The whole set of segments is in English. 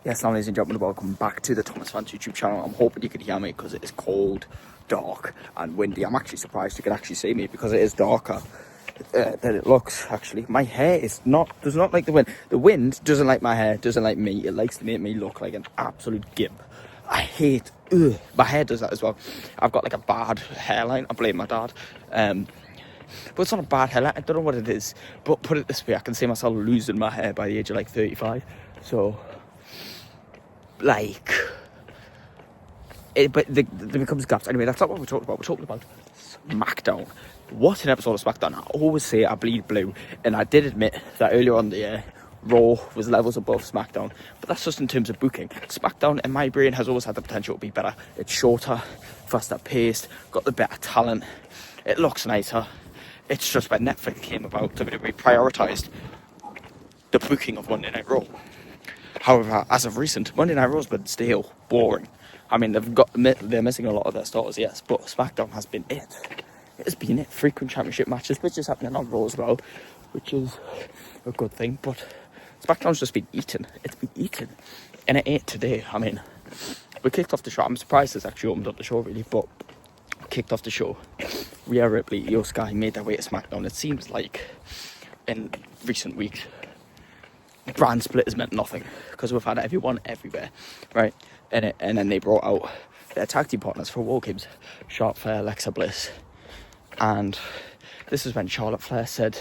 Yes, ladies and gentlemen, welcome back to the Thomas Fans YouTube channel. I'm hoping you can hear me because it is cold, dark and windy. I'm actually surprised you can actually see me because it is darker than it looks, actually. My hair does not like the wind. The wind doesn't like my hair, doesn't like me. It likes to make me look like an absolute gimp. I hate, my hair does that as well. I've got like a bad hairline. I blame my dad. But it's not a bad hairline. I don't know what it is. But put it this way, I can see myself losing my hair by the age of like 35. So... but there becomes gaps. Anyway, that's not what we're talking about. We're talking about SmackDown. What an episode of SmackDown. I always say I bleed blue, and I did admit that earlier on the year, Raw was levels above SmackDown, but that's just in terms of booking. SmackDown, in my brain, has always had the potential to be better. It's shorter, faster paced, got the better talent, it looks nicer. It's just when Netflix came about, WWE prioritised the booking of Monday Night Raw. However, as of recent, Monday Night Raw's been stale, boring. I mean, they're missing a lot of their starters, yes, but SmackDown has been it. It has been it. Frequent championship matches, which is happening on Raw as well, which is a good thing. But SmackDown's just been eaten. It's been eaten, and it ate today. I mean, we kicked off the show. I'm surprised it's actually opened up the show, really, but kicked off the show. Rhea Ripley, Io Sky made their way to SmackDown. It seems like in recent weeks, brand split has meant nothing because we've had everyone everywhere, right? And then they brought out their tag team partners for War Games, Charlotte Flair, Alexa Bliss, and this is when Charlotte Flair said,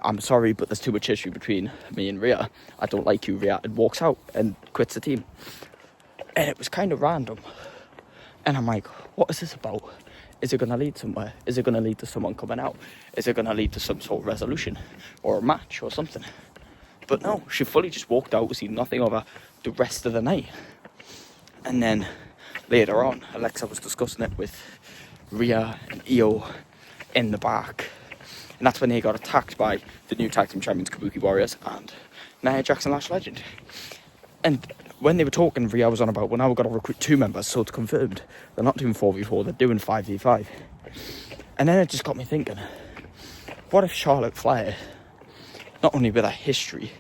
"I'm sorry, but there's too much issue between me and Rhea. I don't like you, Rhea," and walks out and quits the team. And it was kind of random, and I'm like, what is this about? Is it going to lead somewhere? Is it going to lead to someone coming out? Is it going to lead to some sort of resolution or a match or something? But no, she fully just walked out, seen nothing of her the rest of the night. And then later on, Alexa was discussing it with Rhea and Io in the back. And that's when they got attacked by the new tag team champions, Kabuki Warriors and Nia Jackson Lash Legend. And when they were talking, Rhea was on about, well, now we've got to recruit 2 members, so it's confirmed. They're not doing 4v4, they're doing 5v5. And then it just got me thinking, what if Charlotte Flair, not only with her history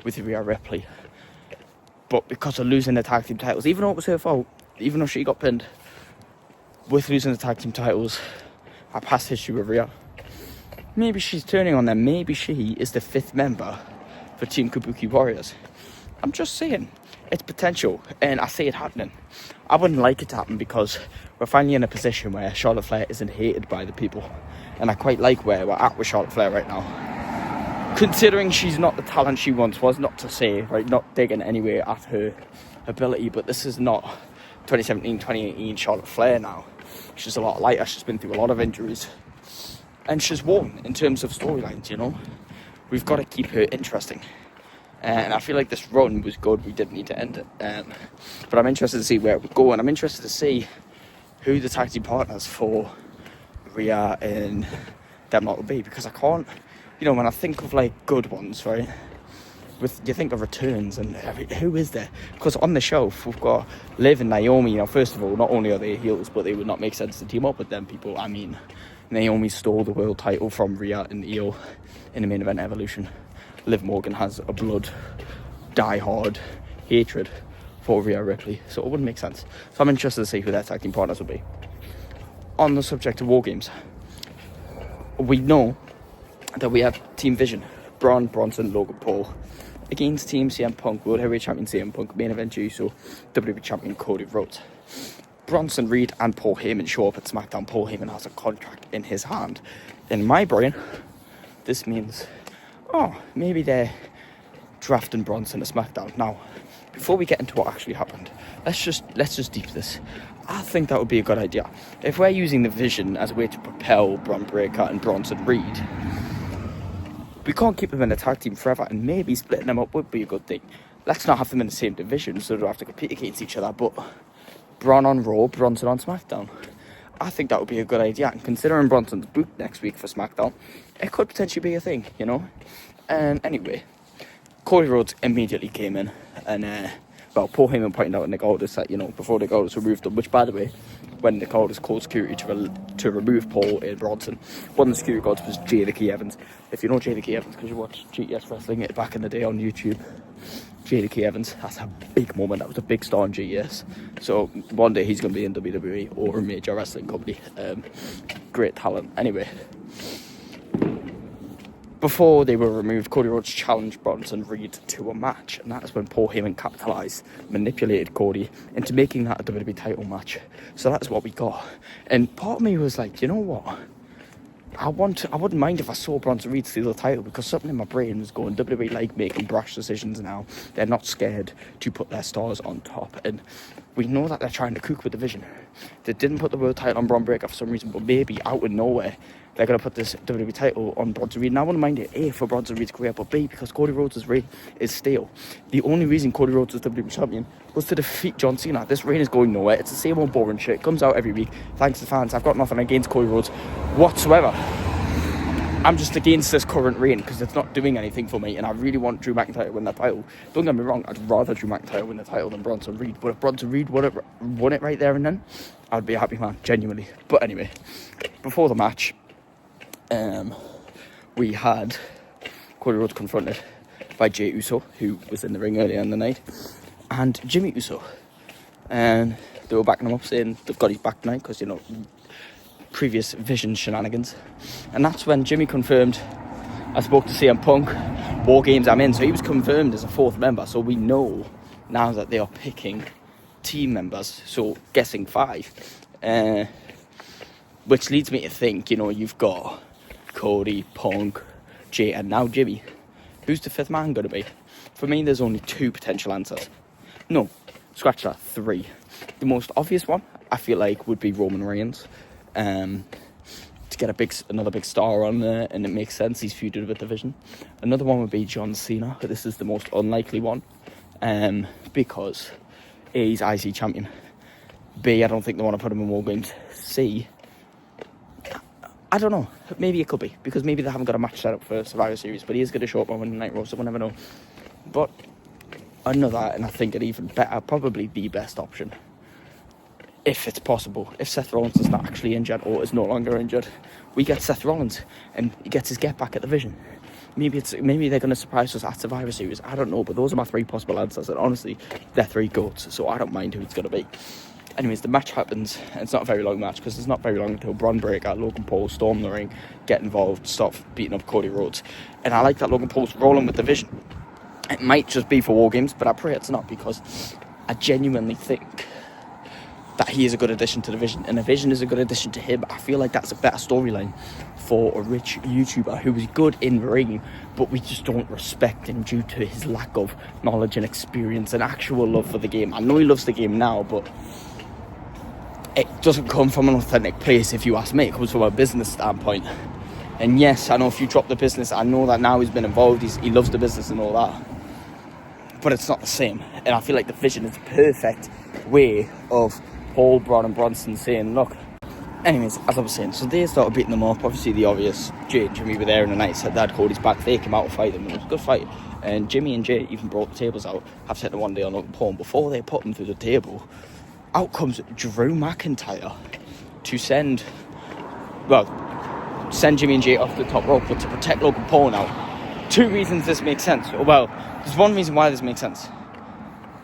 with Rhea Ripley, but because of losing the tag team titles, even though it was her fault, even though she got pinned, with losing the tag team titles, her past history with Rhea, maybe she's turning on them, maybe she is the 5th member for Team Kabuki Warriors. I'm just saying, it's potential, and I see it happening. I wouldn't like it to happen because we're finally in a position where Charlotte Flair isn't hated by the people, and I quite like where we're at with Charlotte Flair right now. Considering she's not the talent she once was, not to say, right, not digging anyway at her ability, but this is not 2017, 2018 Charlotte Flair now. She's a lot lighter, she's been through a lot of injuries, and she's won in terms of storylines, you know. We've got to keep her interesting. And I feel like this run was good. We didn't need to end it. But I'm interested to see where it would go. And I'm interested to see who the tag team partners for Rhea and them lot will be. Because I can't, you know, when I think of like good ones, right? You think of returns and who is there? Because on the shelf, we've got Liv and Naomi. You know, first of all, not only are they heels, but they would not make sense to team up with them people. I mean, Naomi stole the world title from Rhea and Io in the main event Evolution. Liv Morgan has a blood, die-hard hatred for Rhea Ripley, so it wouldn't make sense. So I'm interested to see who their tag team partners will be. On the subject of War Games, we know that we have Team Vision, Braun, Bronson, Logan Paul, against Team CM Punk, World Heavyweight Champion CM Punk, main event so WWE Champion Cody Rhodes. Bronson Reed and Paul Heyman show up at SmackDown. Paul Heyman has a contract in his hand. In my brain, this means, oh, maybe they're drafting Bronson to SmackDown. Now, before we get into what actually happened, let's just deep this. I think that would be a good idea. If we're using the Vision as a way to propel Bron Breakker and Bronson Reed, we can't keep them in a tag team forever, and maybe splitting them up would be a good thing. Let's not have them in the same division so they don't have to compete against each other, but Braun on Raw, Bronson on SmackDown. I think that would be a good idea, and considering Bronson's booked next week for SmackDown, it could potentially be a thing, you know? And anyway, Cody Rhodes immediately came in, and Paul Heyman pointed out in Nick Aldis that, you know, before Nick Aldis removed him, which, by the way, when Nick Aldis called security to remove Paul and Bronson, one of the security guards was Jay the Key Evans. If you know Jay the Key Evans because you watched GTS Wrestling back in the day on YouTube, JDK Evans. That's a big moment. That was a big star in GES. So one day he's going to be in WWE or a major wrestling company. Great talent. Anyway, before they were removed, Cody Rhodes challenged Bronson Reed to a match, and that is when Paul Heyman capitalised, manipulated Cody into making that a WWE title match. So that's what we got. And part of me was like, you know what? I wouldn't mind if I saw Bronson Reed steal the title, because something in my brain was going, WWE like making brash decisions now. They're not scared to put their stars on top, and we know that they're trying to cook with the vision. They didn't put the world title on Braun Breaker for some reason, but maybe out of nowhere they're going to put this WWE title on Bronson Reed. And I wouldn't mind it, A, for Bronson Reed's career, but B, because Cody Rhodes' reign is stale. The only reason Cody Rhodes was WWE champion was to defeat John Cena. This reign is going nowhere. It's the same old boring shit. It comes out every week. Thanks to fans. I've got nothing against Cody Rhodes whatsoever. I'm just against this current reign because it's not doing anything for me, and I really want Drew McIntyre to win that title. Don't get me wrong, I'd rather Drew McIntyre win the title than Bronson Reed, but if Bronson Reed won it right there and then, I'd be a happy man, genuinely. But anyway, before the match, we had Cody Rhodes confronted by Jey Uso, who was in the ring earlier in the night, and Jimmy Uso, and they were backing him up, saying they've got his back tonight because, you know, previous Vision shenanigans. And that's when Jimmy confirmed, I spoke to CM Punk, War Games I'm in, so he was confirmed as a fourth member. So we know now that they are picking team members, so guessing 5, which leads me to think, you know, you've got Cody, Punk, Jay, and now Jimmy. Who's the 5th man going to be? For me, there's only 2 potential answers. No, scratch that, 3. The most obvious one, I feel like, would be Roman Reigns. To get another big star on there, and it makes sense, he's feuded with the Vision. Another one would be John Cena, but this is the most unlikely one, because A, he's IC champion, B, I don't think they want to put him in War Games, C, I don't know, maybe it could be, because maybe they haven't got a match set up for Survivor Series, but he is going to show up on Monday Night Raw, so we'll never know. But I know that, and I think it even better, probably the best option, if it's possible, if Seth Rollins is not actually injured or is no longer injured, we get Seth Rollins and he gets his get back at the Vision. Maybe they're going to surprise us at Survivor Series. I don't know, but those are my 3 possible answers, and honestly, they're 3 goats, so I don't mind who it's going to be. Anyways, the match happens, and it's not a very long match because it's not very long until Braun Breaker, Logan Paul storm the ring, get involved, stop beating up Cody Rhodes. And I like that Logan Paul's rolling with the Vision. It might just be for War Games, but I pray it's not, because I genuinely think that he is a good addition to the Vision, and the Vision is a good addition to him. I feel like that's a better storyline for a rich YouTuber who is good in ring, but we just don't respect him due to his lack of knowledge and experience and actual love for the game. I know he loves the game now, but it doesn't come from an authentic place, if you ask me. It comes from a business standpoint. And yes, I know if you drop the business, I know that now he's been involved, he loves the business and all that, but it's not the same. And I feel like the Vision is the perfect way of Paul, Braun and Bronson saying, look. Anyways, as I was saying, so they started beating them up. Obviously the obvious, Jay and Jimmy were there in the night, said they had Cody's back, they came out to fight them, and it was a good fight. And Jimmy and Jay even brought the tables out, have said one day on Logan Paul, and before they put them through the table, out comes Drew McIntyre to send Jimmy and Jay off the top rope, but to protect Logan Paul now. 2 reasons this makes sense. Well, there's one reason why this makes sense,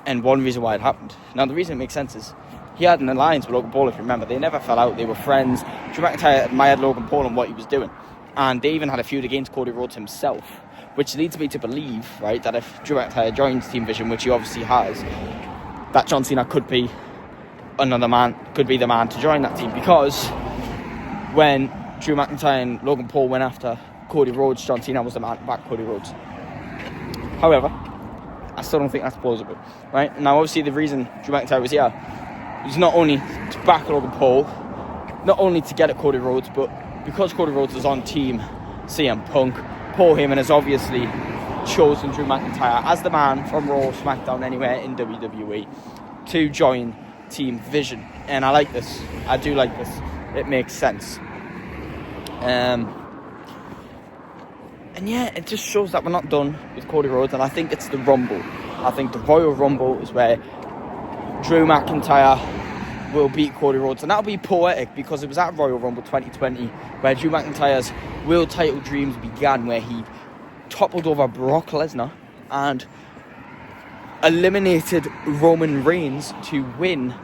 and one reason why it happened. Now, the reason it makes sense is he had an alliance with Logan Paul, if you remember. They never fell out, they were friends. Drew McIntyre admired Logan Paul and what he was doing, and they even had a feud against Cody Rhodes himself, which leads me to believe, right, that if Drew McIntyre joins Team Vision, which he obviously has, that John Cena could be the man to join that team, because when Drew McIntyre and Logan Paul went after Cody Rhodes, John Cena was the man to back Cody Rhodes. However, I still don't think that's plausible, right? Now, obviously, the reason Drew McIntyre was here was not only to back Logan Paul, not only to get at Cody Rhodes, but because Cody Rhodes is on Team CM Punk, Paul Heyman has obviously chosen Drew McIntyre as the man from Raw, SmackDown, anywhere in WWE to join Team Vision. And I like this. I do like this. It makes sense. And yeah, it just shows that we're not done with Cody Rhodes, and I think it's the Rumble. I think the Royal Rumble is where Drew McIntyre will beat Cody Rhodes, and that'll be poetic because it was at Royal Rumble 2020 where Drew McIntyre's world title dreams began, where he toppled over Brock Lesnar and eliminated Roman Reigns to win the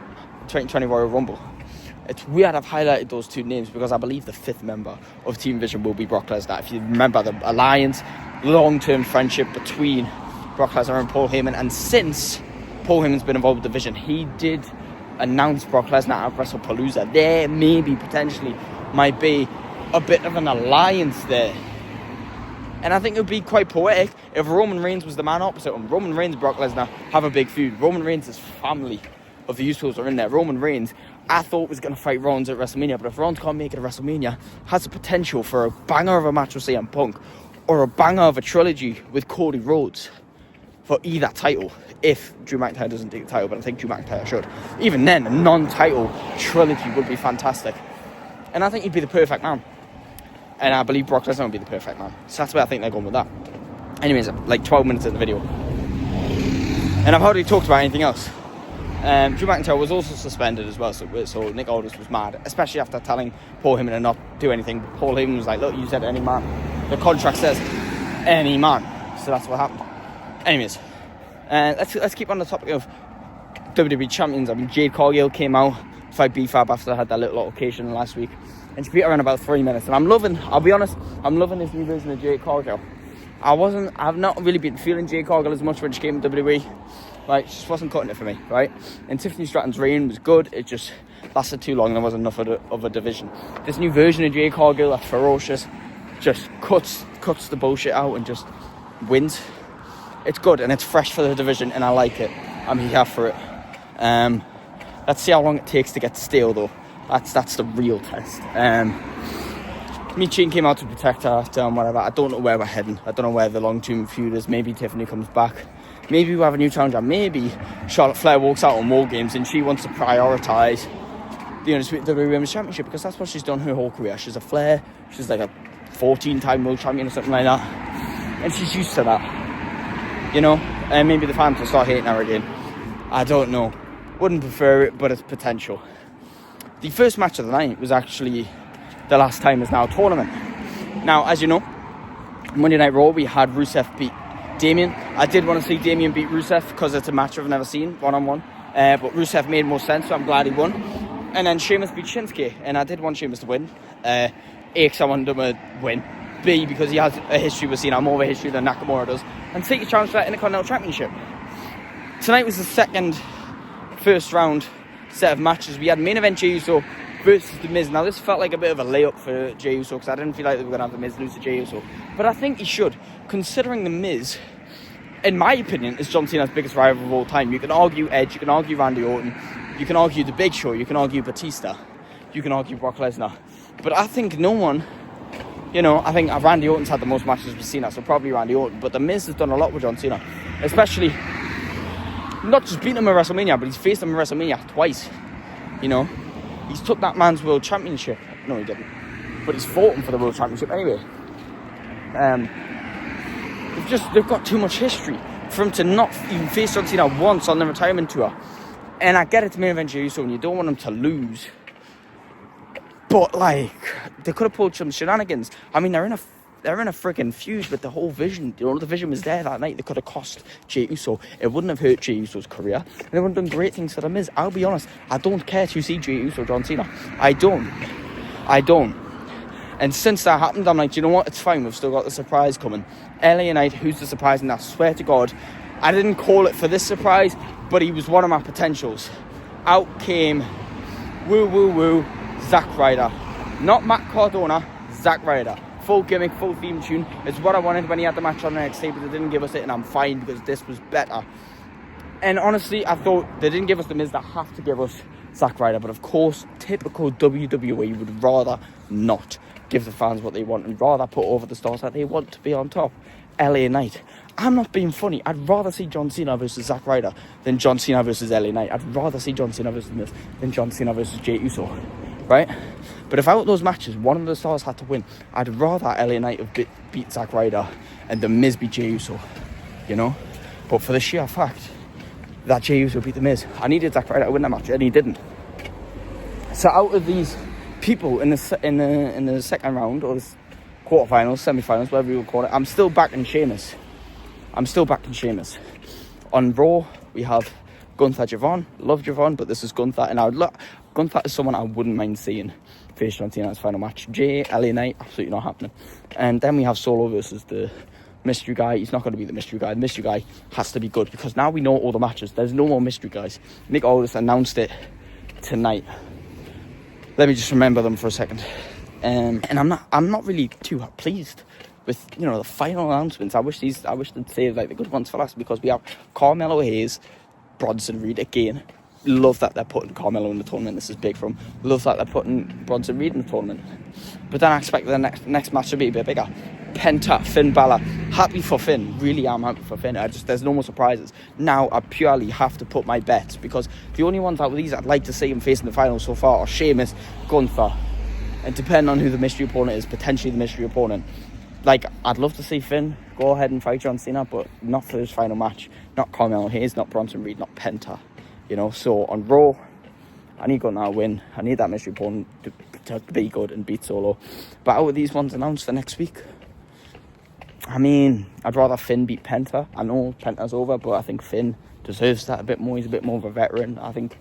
2020 Royal Rumble. It's weird I've highlighted those two names because I believe the 5th member of Team Vision will be Brock Lesnar. If you remember the alliance, long-term friendship between Brock Lesnar and Paul Heyman, and since Paul Heyman's been involved with the Vision, he did announce Brock Lesnar at WrestlePalooza. There maybe potentially might be a bit of an alliance there. And I think it would be quite poetic if Roman Reigns was the man opposite him. Roman Reigns and Brock Lesnar have a big feud. Roman Reigns' family of the Usos are in there. Roman Reigns, I thought, was going to fight Rollins at WrestleMania, but if Rollins can't make it at WrestleMania, has the potential for a banger of a match with CM Punk, or a banger of a trilogy with Cody Rhodes for either title, if Drew McIntyre doesn't take the title, but I think Drew McIntyre should. Even then, a non-title trilogy would be fantastic. And I think he'd be the perfect man. And I believe Brock Lesnar would be the perfect man. So that's where I think they're going with that. Anyways, like 12 minutes of the video. And I've hardly talked about anything else. Drew McIntyre was also suspended as well, so Nicholls was mad, especially after telling Paul Heyman to not do anything. Paul Heyman was like, look, you said any man. The contract says any man. So that's what happened. Anyways, let's keep on the topic of WWE champions. I mean, Jade Cargill came out to fight B-Fab after I had that little altercation last week. And she beat her in about 3 minutes. And I'll be honest, I'm loving this new version of Jade Cargill. I've not really been feeling Jade Cargill as much when she came to WWE. Like, she just wasn't cutting it for me, right? And Tiffany Stratton's reign was good. It just lasted too long and there wasn't enough of a division. This new version of Jade Cargill that's ferocious, just cuts the bullshit out and just wins. It's good and it's fresh for the division and I like it. I'm here for it. Let's see how long it takes to get stale though. That's the real test. Michin came out to protect her after and whatever. I don't know where we're heading. I don't know where the long-term feud is. Maybe Tiffany comes back. Maybe we have a new challenger. Maybe Charlotte Flair walks out on War Games and she wants to prioritise the Undisputed WWE Women's Championship because that's what she's done her whole career. She's a Flair. She's like a 14-time world champion or something like that. And she's used to that. You know? And maybe the fans will start hating her again. I don't know. Wouldn't prefer it, but it's potential. The first match of the night was actually the Last Time Is Now tournament. Now, as you know, Monday Night Raw, we had Rusev beat Damien. I did want to see Damien beat Rusev because it's a match I've never seen, one-on-one. But Rusev made more sense, so I'm glad he won. And then Sheamus beat Shinsuke, and I did want Sheamus to win. A, because I wanted him to win. B, because he has a history with Cena, more of a history than Nakamura does. And take a chance for that Intercontinental Championship. Tonight was the first round set of matches. We had main event Jey Uso versus The Miz. Now this felt like a bit of a layup for Jey Uso because I didn't feel like they were going to have The Miz lose to Jey Uso. But I think he should, considering The Miz, in my opinion, is John Cena's biggest rival of all time. You can argue Edge, you can argue Randy Orton, you can argue The Big Show, you can argue Batista, you can argue Brock Lesnar. But I think no one, I think Randy Orton's had the most matches with Cena, so probably Randy Orton. But The Miz has done a lot with John Cena, especially not just beating him at WrestleMania, but he's faced him at WrestleMania twice. He's took that man's world championship. No, he didn't. But he's fought him for the world championship anyway. They've got too much history for him to not even face John Cena once on the retirement tour. And I get it to main event Jey Uso and you don't want him to lose. But they could have pulled some shenanigans. I mean, they're in a freaking feud with the whole Vision. The Vision was there that night. They could have cost Jey Uso. It wouldn't have hurt Jey Uso's career. And they would have done great things for The Miz. I'll be honest, I don't care to see Jey Uso John Cena. I don't. And since that happened, I'm like, you know what? It's fine. We've still got the surprise coming. LA Knight, who's the surprise? And I swear to God, I didn't call it for this surprise, but he was one of my potentials. Out came ZACK RYDER. Not Matt Cardona, ZACK RYDER. Full gimmick, full theme tune. It's what I wanted when he had the match on NXT, but they didn't give us it, and I'm fine because this was better. And honestly, I thought they didn't give us The Miz, they have to give us ZACK RYDER. But of course, typical WWE would rather not give the fans what they want and rather put over the stars that they want to be on top. LA Knight. I'm not being funny. I'd rather see John Cena versus ZACK RYDER than John Cena versus LA Knight. I'd rather see John Cena versus Miz than John Cena versus Jey Uso. Right? But if out of those matches, one of the stars had to win, I'd rather LA Knight have beat ZACK RYDER and The Miz beat Jey Uso. But for the sheer fact that Jey Uso beat The Miz, I needed ZACK RYDER to win that match, and he didn't. So out of these people in the second round, or the quarterfinals, semi-finals, whatever you would call it, I'm still backing Sheamus. On Raw, we have Gunther Javon. Love Javon, but this is Gunther, and Gunther is someone I wouldn't mind seeing face John Cena's final match. LA Knight, absolutely not happening. And then we have Solo versus the mystery guy. He's not going to be the mystery guy. The mystery guy has to be good, because now we know all the matches. There's no more mystery guys. Nicholls announced it tonight. Let me just remember them for a second. And I'm not really too pleased with, you know, the final announcements. I wish they'd save like the good ones for last, because we have Carmelo Hayes, Bronson Reed again. Love that they're putting Carmelo in the tournament. This is big for him. Love that they're putting Bronson Reed in the tournament. But then I expect the next match to be a bit bigger. Penta, Finn Balor. Happy for Finn. Really am happy for Finn. There's no more surprises. Now I purely have to put my bets, because the only ones out of these I'd like to see him facing the finals so far are Sheamus, Gunther, and depending on who the mystery opponent is, potentially the mystery opponent. Like, I'd love to see Finn go ahead and fight John Cena, but not for his final match. Not Carmelo Hayes, not Bronson Reed, not Penta. You know, so on Raw, I need Gunther to win. I need that mystery opponent to be good and beat Solo. But out of these ones announced for next week, I mean, I'd rather Finn beat Penta. I know Penta's over, but I think Finn deserves that a bit more. He's a bit more of a veteran. I think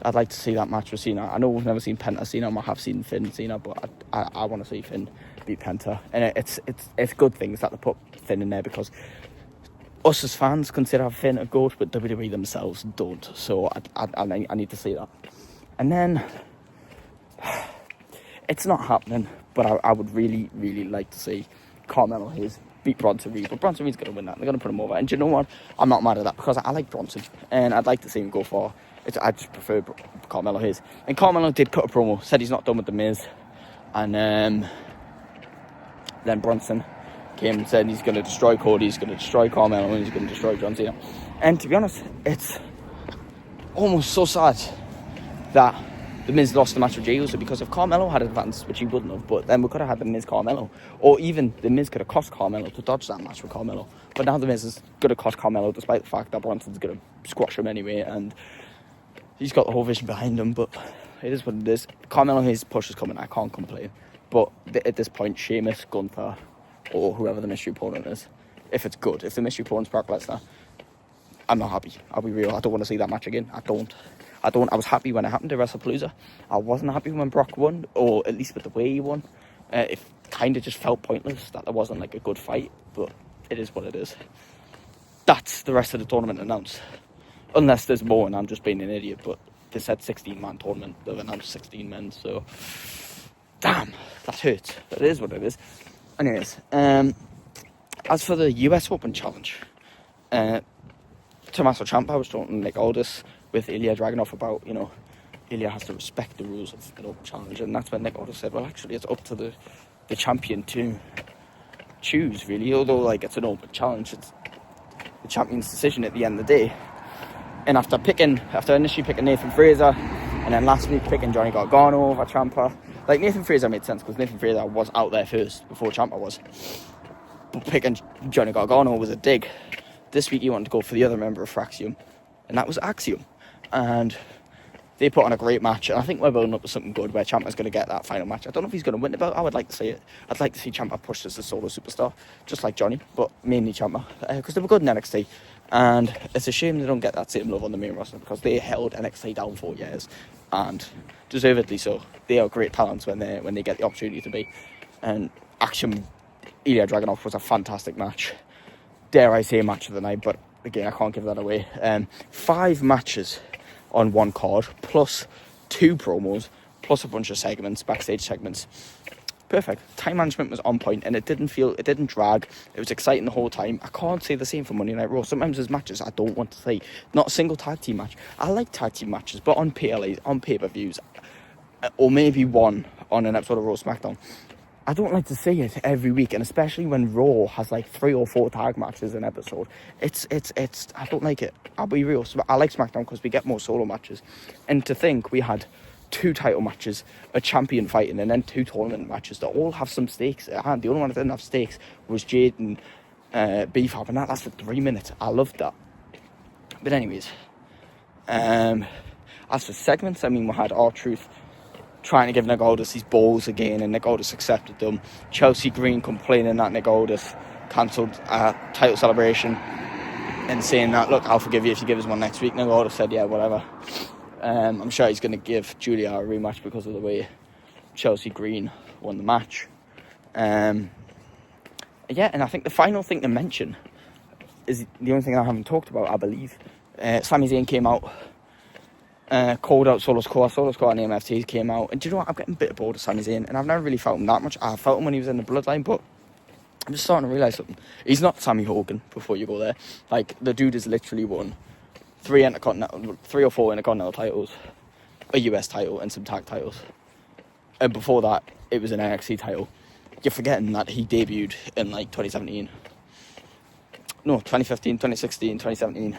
I'd like to see that match with Cena. I know we've never seen Penta Cena. I have seen Finn Cena, but I want to see Finn beat Penta. And it's good things that they put Finn in there, because us as fans consider Finn a GOAT, but WWE themselves don't. So I need to see that. And then, it's not happening, but I would really, really like to see Carmelo Hayes beat Bronson Reed. But Bronson Reed's going to win that. They're going to put him over. And do you know what? I'm not mad at that, because I like Bronson, and I'd like to see him go far. I just prefer Carmelo Hayes. And Carmelo did cut a promo, said he's not done with The Miz. And then Bronson came and said he's going to destroy Cody, he's going to destroy Carmelo, and he's going to destroy John Cena. And to be honest, it's almost so sad that The Miz lost the match with Jey Uso, because if Carmelo had advanced, which he wouldn't have, but then we could have had The Miz Carmelo, or even The Miz could have cost Carmelo to dodge that match with Carmelo. But now The Miz is going to cost Carmelo, despite the fact that Bronson's going to squash him anyway, and he's got the whole vision behind him. But it is what it is. Carmelo, his push is coming. I can't complain. But at this point, Sheamus, Gunther, or whoever the mystery opponent is, if it's good, if the mystery opponent's Brock Lesnar, I'm not happy. I'll be real. I don't want to see that match again. I don't. I was happy when it happened to WrestlePalooza. I wasn't happy when Brock won, or at least with the way he won. It kind of just felt pointless, that there wasn't like a good fight. But it is what it is. That's the rest of the tournament announced. Unless there's more and I'm just being an idiot. But they said 16-man tournament. They've announced 16 men. So, damn, that hurts. But it is what it is. Anyways, as for the US Open Challenge, Tommaso Ciampa was talking like all this with Ilya Dragunov about, you know, Ilya has to respect the rules of the Open Challenge, and that's when Nick Aldis said, well, actually, it's up to the champion to choose, really. Although, like, it's an Open Challenge, it's the champion's decision at the end of the day. And after initially picking Nathan Fraser, and then last week picking Johnny Gargano over Ciampa, like, Nathan Fraser made sense, because Nathan Fraser was out there first before Ciampa was. But picking Johnny Gargano was a dig. This week he wanted to go for the other member of Fraxium, and that was Axiom. And they put on a great match, and I think we're building up to something good where Ciampa's going to get that final match. I don't know if he's going to win it, but I would like to see it. I'd like to see Ciampa pushed as a solo superstar, just like Johnny, but mainly Ciampa, because they were good in NXT. And it's a shame they don't get that same love on the main roster, because they held NXT down for years, and deservedly so. They are great talents when they get the opportunity to be. And Axiom Ilya Dragunov was a fantastic match. Dare I say match of the night, but again, I can't give that away. 5 matches on one card, plus 2 promos, plus a bunch of segments, backstage segments. Perfect. Time management was on point, and it didn't drag. It was exciting the whole time. I can't say the same for Monday Night Raw. Sometimes there's matches I don't want to see. Not a single tag team match. I like tag team matches, but on PLAs, on pay-per-views, or maybe one on an episode of Raw SmackDown, I don't like to see it every week, and especially when Raw has like 3 or 4 tag matches an episode. It's I don't like it. I'll be real. I like SmackDown because we get more solo matches. And to think we had 2 title matches, a champion fighting, and then 2 tournament matches that all have some stakes at hand. The only one that didn't have stakes was Jade and Beef Hub, and that lasted 3 minutes. I loved that. But anyways, as for segments, I mean, we had R-Truth trying to give Nick Aldis these balls again, and Nick Aldis accepted them. Chelsea Green complaining that Nick Aldis cancelled a title celebration. and saying that, look, I'll forgive you if you give us one next week. Nicholls said, yeah, whatever. I'm sure he's going to give Julia a rematch because of the way Chelsea Green won the match. Yeah, and I think the final thing to mention is the only thing I haven't talked about, I believe. Sami Zayn came out, called out Solo Sikoa and the MFTs came out. And do you know what? I'm getting a bit bored of Sami Zayn, and I've never really felt him that much. I felt him when he was in the Bloodline, but I'm just starting to realise something. He's not Sammy Hogan, before you go there. Like, the dude has literally won 3 or 4 Intercontinental titles, a US title, and some tag titles. And before that, it was an NXT title. You're forgetting that he debuted in, like, 2017. No, 2015, 2016, 2017,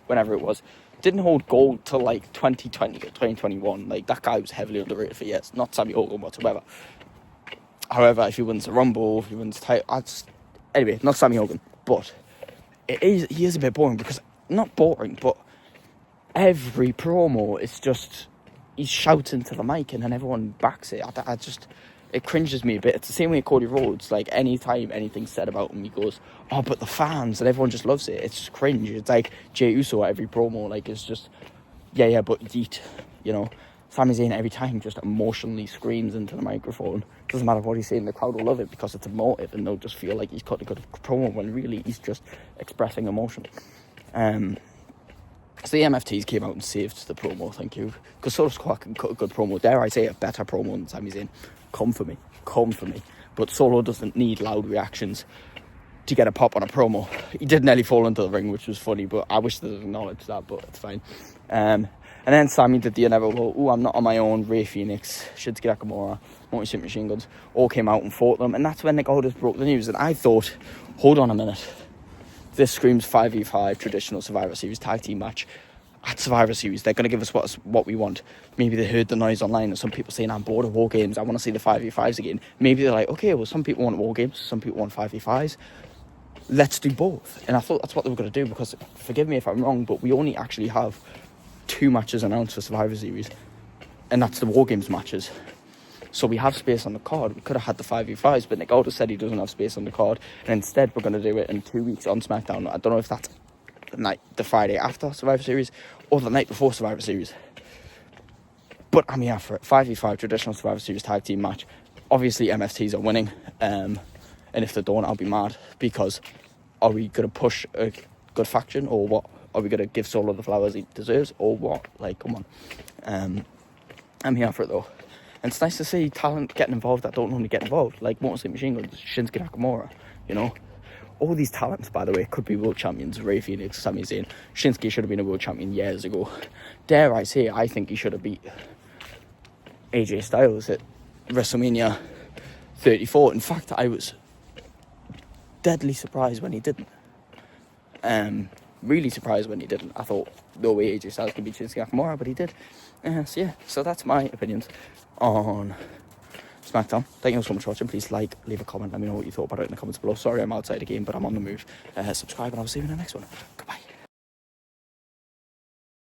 whenever it was. Didn't hold gold till, like, 2020 or 2021. Like, that guy was heavily underrated for years. Not Sammy Hogan whatsoever. However, if he wins the Rumble, if he wins the title, anyway, not Sammy Hogan. But he is a bit boring because, not boring, but every promo is just, he's shouting to the mic and then everyone backs it. It cringes me a bit. It's the same way Cody Rhodes, like, anytime anything's said about him, he goes, oh, but the fans, and everyone just loves it. It's just cringe. It's like Jey Uso at every promo, like, it's just, yeah, but yeet, you know. Sami Zayn every time just emotionally screams into the microphone. Doesn't matter what he's saying, the crowd will love it because it's emotive and they'll just feel like he's cut a good promo when really he's just expressing emotion. So the MFTs came out and saved the promo, thank you. Because Solo Sikoa can cut a good promo. Dare I say a better promo than Sami Zayn. Come for me. But Solo doesn't need loud reactions to get a pop on a promo. He did nearly fall into the ring, which was funny, but I wish they'd acknowledged that, but it's fine. And then Sammy did the inevitable, ooh, I'm not on my own, Rey Fenix, Shinsuke Nakamura, Motor City Machine Guns, all came out and fought them, and that's when Nicholls broke the news, and I thought, hold on a minute, this screams 5v5 traditional Survivor Series tag team match. At Survivor Series, they're going to give us what we want. Maybe they heard the noise online and some people saying, I'm bored of War Games, I want to see the 5v5s again. Maybe they're like, okay, well, some people want War Games, some people want 5v5s. Let's do both. And I thought that's what they were going to do because, forgive me if I'm wrong, but we only actually have 2 matches announced for Survivor Series. And that's the War Games matches. So we have space on the card. We could have had the 5v5s, but Nicholls said he doesn't have space on the card. And instead, we're going to do it in 2 weeks on SmackDown. I don't know if that's the Friday after Survivor Series or the night before Survivor Series, but I'm here for it. 5v5 traditional Survivor Series tag team match. Obviously MFTs are winning, and if they don't, I'll be mad, because are we going to push a good faction or what? Are we going to give Solo the flowers he deserves or what? Like, come on. I'm here for it though, and it's nice to see talent getting involved that don't normally get involved, like Motor City Machine Guns, Shinsuke Nakamura, you know. All these talents, by the way, could be world champions. Rey Fenix, Sami Zayn. Shinsuke should have been a world champion years ago. Dare I say, I think he should have beat AJ Styles at WrestleMania 34. In fact, I was deadly surprised when he didn't. Really surprised when he didn't. I thought, no way AJ Styles could beat Shinsuke Nakamura, but he did. So that's my opinions on SmackDown. Thank you so much for watching. Please like, leave a comment, let me know what you thought about it in the comments below. Sorry I'm outside again, but I'm on the move. Subscribe and I'll see you in the next one. Goodbye.